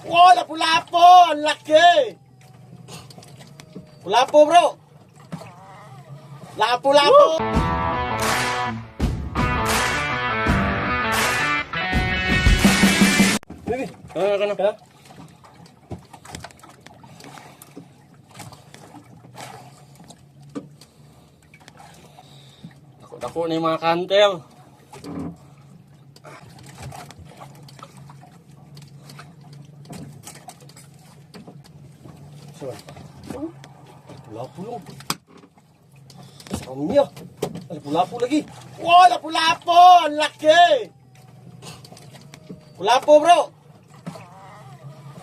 Wow, lapu-lapo! Ang laki! Lapu bro! Lapu-lapo! Baby, kana. Dako na yung mga kantel. Lapu-lapu. Sarang niya. Lapu-lapu lagi. Wow, lapu-lapo! Ang laki! Lapu bro!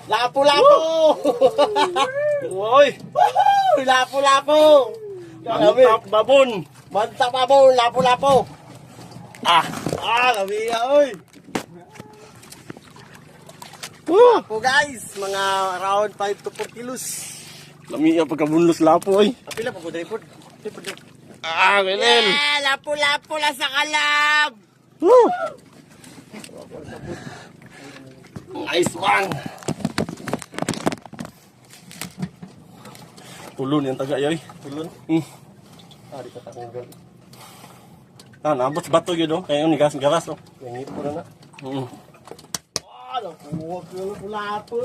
Lapu-lapu! Uy! Lapu-lapu! Mantap babon. Mantap babon! Lapu-lapu! Lami nga, oy! Lapu guys! Mga around 5 to 4 kilos. Lami ya pagkabunlos lapo ay. Apila pa po, Dripod? Wilel. Yeah! Lapu-lapu lang sa kalam! Woo! Nice one. Tulon yung taga yoy. Tulon? Hmm. Di ka takong Nabot sa bato yun, kaya yung garas, oh. Yang ipo na na. Hmm. Nakuha ko yung lapu-lapu.